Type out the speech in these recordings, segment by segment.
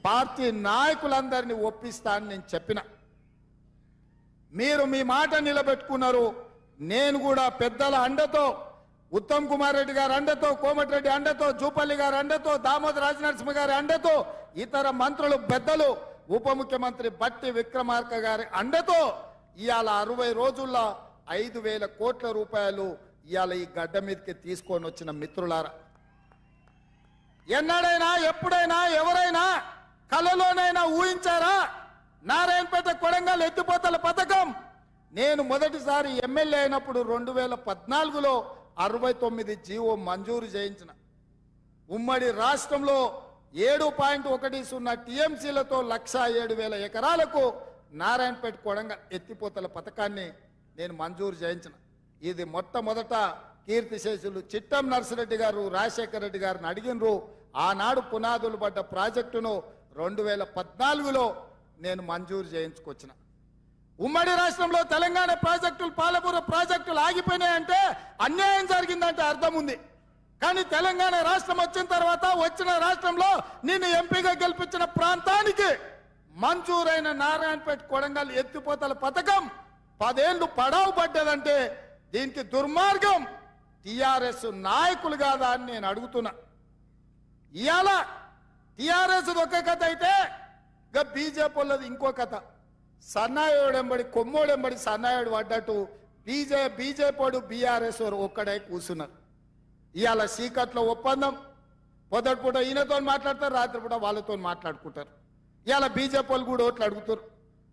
Party నాయకులందరినీ ఒప్పిస్తానని నేను చెప్పిన. మీరు మీ మాట నిలబెట్టుకున్నారు. నేను కూడా పెద్దల అండతో, ఉత్తమ్ కుమార్ రెడ్డి గారి అండతో, కోమటిరెడ్డి అండతో, జూపల్లి గారి అండతో, దామోదర రాజనరసింహ గారి అండతో, ఇతర మంత్రులు పెద్దలు, ఉప ముఖ్యమంత్రి బట్టి విక్రమార్క గారి అండతో ఇవాళ 60 రోజుల్లో 5,000 కోట్ల రూపాయలు ఇవాళ ఈ గడ్డ మీదకి తీసుకొని వచ్చిన మిత్రులారా, ఎన్నడైనా ఎప్పుడైనా ఎవరైనా కలలోనైనా ఊహించారా నారాయణపేట కొడంగల్ ఎత్తిపోతల పథకం? నేను మొదటిసారి ఎమ్మెల్యే అయినప్పుడు 2014లో 69 జీవో మంజూరు చేయించిన. ఉమ్మడి రాష్ట్రంలో 7.10 టీఎంసీలతో 107,000 ఎకరాలకు నారాయణపేట కొడంగల్ ఎత్తిపోతల పథకాన్ని నేను మంజూరు చేయించిన. ఇది మొట్టమొదట కీర్తిశేషులు చిట్టం నర్సిరెడ్డి గారు, రాజశేఖర రెడ్డి గారిని అడిగినరు. ఆనాడు పునాదులు పడ్డ ప్రాజెక్టును 2014లో నేను మంజూరు చేయించుకొచ్చిన. ఉమ్మడి రాష్ట్రంలో తెలంగాణ ప్రాజెక్టులు, పాలమూరు ప్రాజెక్టులు ఆగిపోయినాయంటే అన్యాయం జరిగిందంటే అర్థం ఉంది. కానీ తెలంగాణ రాష్ట్రం వచ్చిన తర్వాత వచ్చిన రాష్ట్రంలో నేను ఎంపీగా గెలిపించిన ప్రాంతానికి మంజూరైన నారాయణపేట కొడంగల్ ఎత్తిపోతల పథకం 10 ఏళ్లు పడావు పడ్డదంటే దీనికి దుర్మార్గం టిఆర్ఎస్ నాయకులు కాదా అని నేను అడుగుతున్నా. ఇవాళ టిఆర్ఎస్ ఒక కథ అయితే ఇక బీజేపీ వాళ్ళది ఇంకో కథ. సన్నాయుడెంబడి కొమ్మోడెంబడి సన్నాయుడు పడ్డట్టు బీజేపీ బీఆర్ఎస్ ఒక్కడే కూర్చున్నారు. ఇవాళ సీకట్లో ఒప్పందం, పొద్దుటి పూట ఈయనతో మాట్లాడతారు, రాత్రి పూట వాళ్ళతో మాట్లాడుకుంటారు. ఇవాళ బీజేపీ వాళ్ళు కూడా ఓట్లు అడుగుతారు.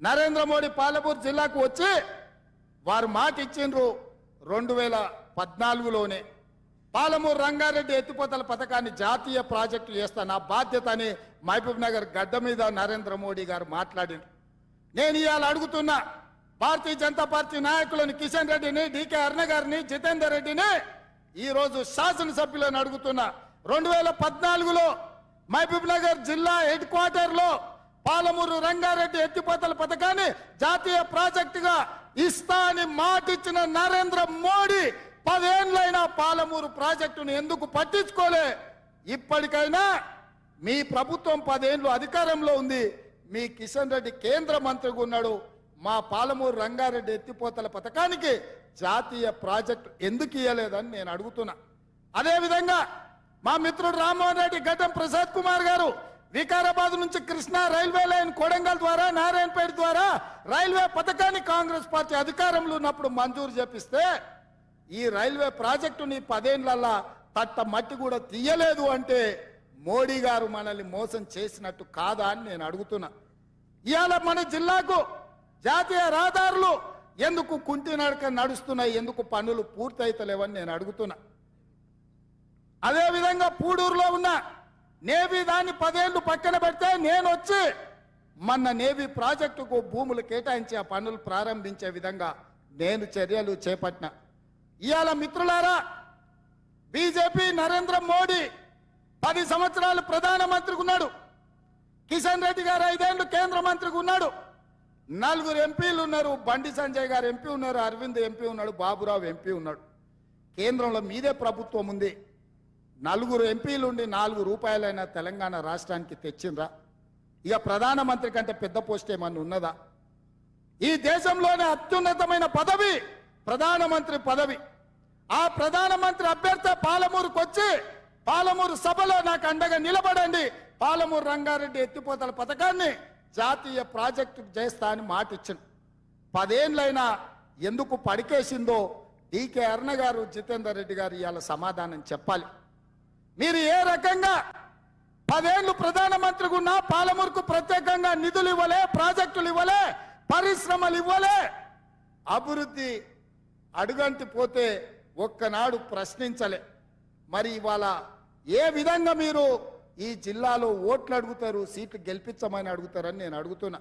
నరేంద్ర మోడీ పాలమూరు జిల్లాకు వచ్చి వారు మాట ఇచ్చిండ్రు 2014లోనే పాలమూరు రంగారెడ్డి ఎత్తిపోతల పథకాన్ని జాతీయ ప్రాజెక్టు చేస్తా, నా బాధ్యత అని మహబూబ్ నగర్ గడ్డ మీద నరేంద్ర మోడీ గారు మాట్లాడిండ్రు. నేను ఇవాళ అడుగుతున్నా భారతీయ జనతా పార్టీ నాయకులను, కిషన్ రెడ్డిని, డికే అరుణ గారిని, జితేందర్ రెడ్డిని, ఈరోజు శాసనసభ్యులను అడుగుతున్నా. 2014లో మహబూబ్ నగర్ జిల్లా హెడ్ క్వార్టర్లో పాలమూరు రంగారెడ్డి ఎత్తిపోతల పథకాన్ని జాతీయ ప్రాజెక్టుగా ఇస్తా అని మాటిచ్చిన నరేంద్ర మోడీ 10 ఏళ్లైనా పాలమూరు ప్రాజెక్టును ఎందుకు పట్టించుకోలే? ఇప్పటికైనా మీ ప్రభుత్వం 10 ఏళ్లు అధికారంలో ఉంది, మీ కిషన్ రెడ్డి కేంద్ర మంత్రిగా ఉన్నాడు. మా పాలమూరు రంగారెడ్డి ఎత్తిపోతల పథకానికి జాతీయ ప్రాజెక్టు ఎందుకు ఇయ్యలేదని నేను అడుగుతున్నా. అదేవిధంగా మా మిత్రుడు రామ్మోహన్ రెడ్డి, గడ్డం ప్రసాద్ కుమార్ గారు వికారాబాద్ నుంచి కృష్ణా రైల్వే లైన్ కొడంగల్ ద్వారా నారాయణపేట ద్వారా రైల్వే పథకాన్ని కాంగ్రెస్ పార్టీ అధికారంలో ఉన్నప్పుడు మంజూరు చేపిస్తే ఈ రైల్వే ప్రాజెక్టుని 10 ఏళ్లల్లా తట్ట మట్టి కూడా తీయలేదు అంటే మోడీ గారు మనల్ని మోసం చేసినట్టు కాదా అని నేను అడుగుతున్నా. ఇవాళ మన జిల్లాకు జాతీయ రహదారులు ఎందుకు కుంటి నడక నడుస్తున్నాయి, ఎందుకు పనులు పూర్తయితలేవని నేను అడుగుతున్నా. అదేవిధంగా పూడూరులో ఉన్న నేవీ దాన్ని 10 ఏళ్లు పక్కన పెడితే నేను వచ్చి మొన్న నేవీ ప్రాజెక్టుకు భూములు కేటాయించి ఆ పనులు ప్రారంభించే విధంగా నేను చర్యలు చేపట్టిన. ఇవాళ మిత్రులారా, బీజేపీ నరేంద్ర మోడీ 10 సంవత్సరాలు ప్రధానమంత్రిగా ఉన్నాడు. కిషన్ రెడ్డి గారు 5 ఏళ్లు కేంద్ర మంత్రిగా ఉన్నాడు. 4 ఎంపీలు ఉన్నారు. బండి సంజయ్ గారు ఎంపీ ఉన్నారు, అరవింద్ ఎంపీ ఉన్నాడు, బాబురావు ఎంపీ ఉన్నాడు. కేంద్రంలో మీదే ప్రభుత్వం ఉంది. 4 ఎంపీలు ఉండి 4 రూపాయలైనా తెలంగాణ రాష్ట్రానికి తెచ్చిండ్రా? ఇక ప్రధానమంత్రి కంటే పెద్ద పోస్ట్ ఏమన్నా ఉన్నదా? ఈ దేశంలోనే అత్యున్నతమైన పదవి ప్రధానమంత్రి పదవి. ఆ ప్రధానమంత్రి అభ్యర్థి పాలమూరుకు వచ్చి పాలమూరు సభలో నాకు అండగా నిలబడండి, పాలమూరు రంగారెడ్డి ఎత్తిపోతల పథకాన్ని జాతీయ ప్రాజెక్టు చేస్తా అని మాట ఇచ్చింది. 10 ఏళ్ళైనా ఎందుకు పడికేసిందో డికే అరుణ గారు, జితేందర్ రెడ్డి గారు ఇవాళ సమాధానం చెప్పాలి. మీరు ఏ రకంగా 10 ఏళ్లు ప్రధానమంత్రిగా ఉన్నా పాలమూరుకు ప్రత్యేకంగా నిధులు ఇవ్వలే, ప్రాజెక్టులు ఇవ్వలే, పరిశ్రమలు ఇవ్వలే, అభివృద్ధి అడుగంటి పోతే ఒక్కనాడు ప్రశ్నించలే. మరి ఇవాళ ఏ విధంగా మీరు ఈ జిల్లాలో ఓట్లు అడుగుతారు, సీట్లు గెలిపించమని అడుగుతారని నేను అడుగుతున్నా.